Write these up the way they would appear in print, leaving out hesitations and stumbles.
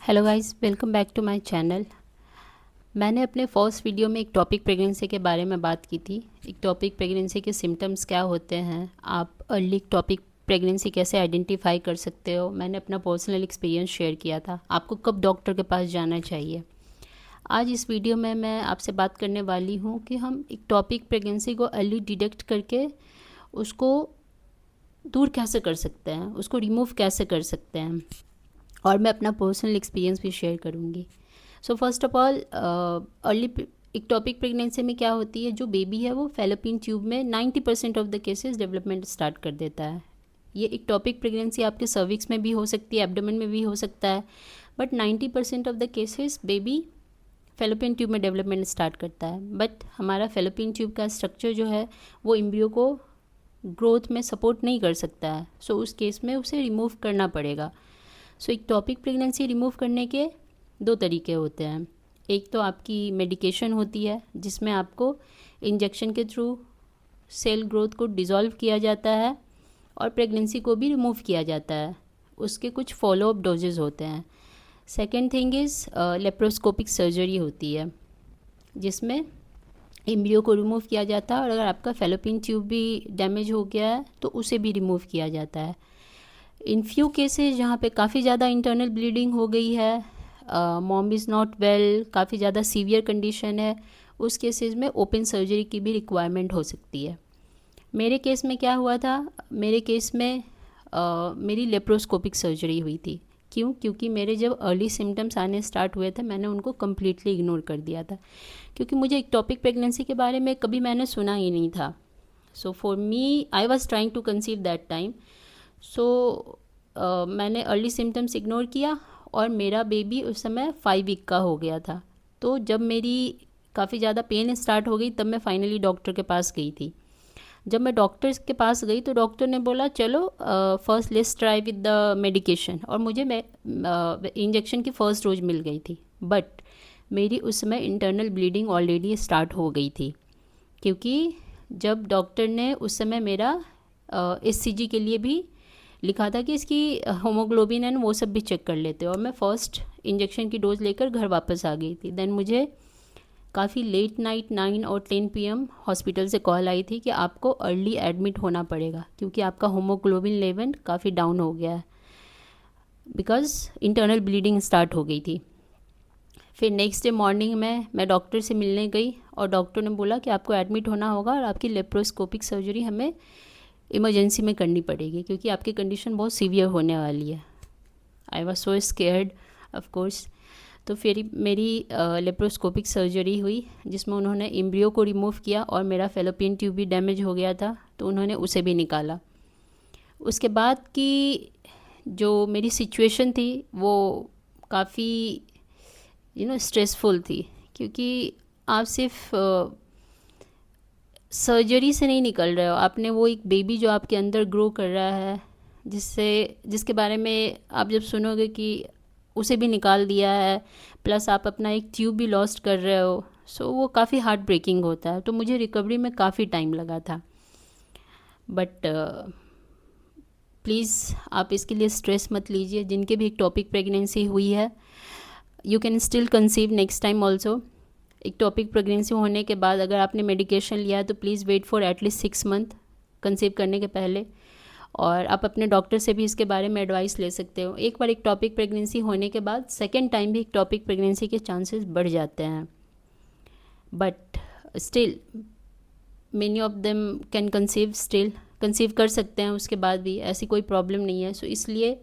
Hello guys, welcome back to my channel. मैंने अपने first video में एक टॉपिक प्रेगनेंसी के बारे में बात की थी। एक टॉपिक प्रेगनेंसी के सिम्टम्स क्या होते हैं, आप अर्ली टॉपिक प्रेगनेंसी कैसे आइडेंटिफाई कर सकते हो। मैंने अपना पर्सनल एक्सपीरियंस शेयर किया था, आपको कब डॉक्टर के पास जाना चाहिए। आज इस वीडियो में मैं आपसे बात करने वाली हूँ कि हम एक टॉपिक प्रेगनेंसी को अर्ली डिटेक्ट करके उसको दूर कैसे कर सकते हैं, उसको रिमूव कैसे कर सकते हैं, और मैं अपना पर्सनल एक्सपीरियंस भी शेयर करूँगी। So first of all, early ectopic pregnancy में क्या होती है, जो बेबी है वो फैलोपियन ट्यूब में 90% of the cases development start कर देता है। ये इक्टोपिक प्रेगनेंसी आपके सर्विक्स में भी हो सकती है, एब्डोमेन में भी हो सकता है, but 90% of the cases baby fallopian tube में डेवलपमेंट स्टार्ट करता है। बट हमारा फैलोपियन ट्यूब का स्ट्रक्चर जो है वो एम्ब्रियो को ग्रोथ में सपोर्ट नहीं कर सकता है। सो उस केस में उसे रिमूव करना पड़ेगा। सो इक्टोपिक प्रेगनेंसी रिमूव करने के दो तरीके होते हैं। एक तो आपकी मेडिकेशन होती है जिसमें आपको इंजेक्शन के थ्रू सेल ग्रोथ को डिज़ोल्व किया जाता है और प्रेगनेंसी को भी रिमूव किया जाता है। उसके कुछ फॉलो अप डोजेज होते हैं। Second thing is laparoscopic surgery होती है जिसमें एम्ब्रियो को रिमूव किया जाता है, और अगर आपका फैलोपियन ट्यूब भी डैमेज हो गया है तो उसे भी रिमूव किया जाता है। इन फ्यू केसेस जहाँ पे काफ़ी ज़्यादा इंटरनल ब्लीडिंग हो गई है, मॉम इज़ नॉट वेल, काफ़ी ज़्यादा सीवियर कंडीशन है, उस केसेस में ओपन सर्जरी की भी रिक्वायरमेंट हो सकती है। मेरे केस में क्या हुआ था, मेरे केस में मेरी लेप्रोस्कोपिक सर्जरी हुई थी। क्यों? क्योंकि मेरे जब अर्ली सिम्टम्स आने स्टार्ट हुए थे मैंने उनको कम्प्लीटली इग्नोर कर दिया था, क्योंकि मुझे इक्टोपिक प्रेगनेंसी के बारे में कभी मैंने सुना ही नहीं था। So for me I was trying to conceive that time. So मैंने अर्ली सिम्टम्स इग्नोर किया और मेरा बेबी उस समय 5 वीक का हो गया था। तो जब मेरी काफ़ी ज़्यादा पेन स्टार्ट हो गई तब मैं फाइनली डॉक्टर के पास गई थी। जब मैं डॉक्टर के पास गई तो डॉक्टर ने बोला चलो first let's try with the medication, और मुझे इंजेक्शन की फ़र्स्ट डोज मिल गई थी। बट मेरी उस समय इंटरनल ब्लीडिंग ऑलरेडी स्टार्ट हो गई थी, क्योंकि जब डॉक्टर ने उस समय मेरा एससीजी के लिए भी लिखा था कि इसकी होमोग्लोबिन एंड वो सब भी चेक कर लेते हो, और मैं फ़र्स्ट इंजेक्शन की डोज़ लेकर घर वापस आ गई थी। देन मुझे काफ़ी लेट नाइट 9 और 10 PM हॉस्पिटल से कॉल आई थी कि आपको अर्ली एडमिट होना पड़ेगा क्योंकि आपका होमोग्लोबिन लेवल काफ़ी डाउन हो गया है, बिकॉज इंटरनल ब्लीडिंग स्टार्ट हो गई थी। फिर नेक्स्ट डे मॉर्निंग में मैं डॉक्टर से मिलने गई और डॉक्टर ने बोला कि आपको एडमिट होना होगा और आपकी लेप्रोस्कोपिक सर्जरी हमें इमरजेंसी में करनी पड़ेगी क्योंकि आपकी कंडीशन बहुत सीवियर होने वाली है। I was so scared of course. तो फिर मेरी लेप्रोस्कोपिक सर्जरी हुई जिसमें उन्होंने एम्ब्रियो को रिमूव किया और मेरा फैलोपियन ट्यूब भी डैमेज हो गया था तो उन्होंने उसे भी निकाला। उसके बाद की जो मेरी सिचुएशन थी वो काफ़ी स्ट्रेसफुल थी, क्योंकि आप सिर्फ सर्जरी से नहीं निकल रहे हो, आपने वो एक बेबी जो आपके अंदर ग्रो कर रहा है जिसके बारे में आप जब सुनोगे कि उसे भी निकाल दिया है, प्लस आप अपना एक ट्यूब भी लॉस्ट कर रहे हो। सो वो काफ़ी हार्ट ब्रेकिंग होता है। तो मुझे रिकवरी में काफ़ी टाइम लगा था। बट प्लीज़ आप इसके लिए स्ट्रेस मत लीजिए। जिनके भी एक टॉपिक प्रेगनेंसी हुई है, you can still conceive next time also. एक टॉपिक प्रेगनेंसी होने के बाद अगर आपने मेडिकेशन लिया है तो please wait for at least 6 month conceive करने के पहले, और आप अपने डॉक्टर से भी इसके बारे में एडवाइस ले सकते हो। एक बार एक टॉपिक प्रेगनेंसी होने के बाद सेकेंड टाइम भी एक टॉपिक प्रेगनेंसी के चांसेस बढ़ जाते हैं, but still many of them can conceive, still conceive कर सकते हैं उसके बाद भी, ऐसी कोई प्रॉब्लम नहीं है। सो इसलिए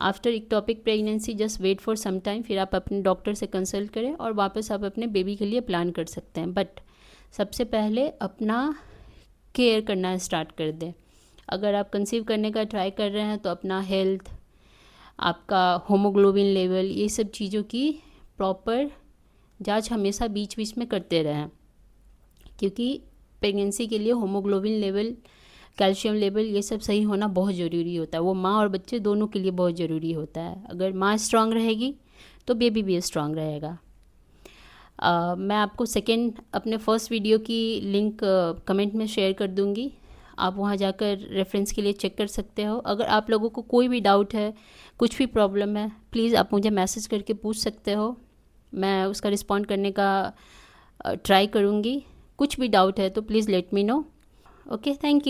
after ectopic pregnancy just wait for some time, फिर आप अपने डॉक्टर से कंसल्ट करें और वापस आप अपने बेबी के लिए प्लान कर सकते हैं। बट सबसे पहले अपना केयर करना स्टार्ट कर दें। अगर आप कंसीव करने का ट्राई कर रहे हैं तो अपना हेल्थ, आपका होमोग्लोबिन लेवल, ये सब चीज़ों की प्रॉपर जांच हमेशा बीच बीच में करते रहें, क्योंकि प्रेगनेंसी के लिए होमोग्लोबिन लेवल, कैल्शियम लेवल, ये सब सही होना बहुत ज़रूरी होता है। वो माँ और बच्चे दोनों के लिए बहुत ज़रूरी होता है। अगर माँ स्ट्रांग रहेगी तो बेबी भी स्ट्रांग रहेगा। मैं आपको सेकेंड अपने फर्स्ट वीडियो की लिंक कमेंट में शेयर कर दूँगी। आप वहाँ जाकर रेफरेंस के लिए चेक कर सकते हो। अगर आप लोगों को कोई भी डाउट है, कुछ भी प्रॉब्लम है, प्लीज़ आप मुझे मैसेज करके पूछ सकते हो। मैं उसका रिस्पॉन्ड करने का ट्राई करूँगी। कुछ भी डाउट है तो please let me know. Okay, thank you.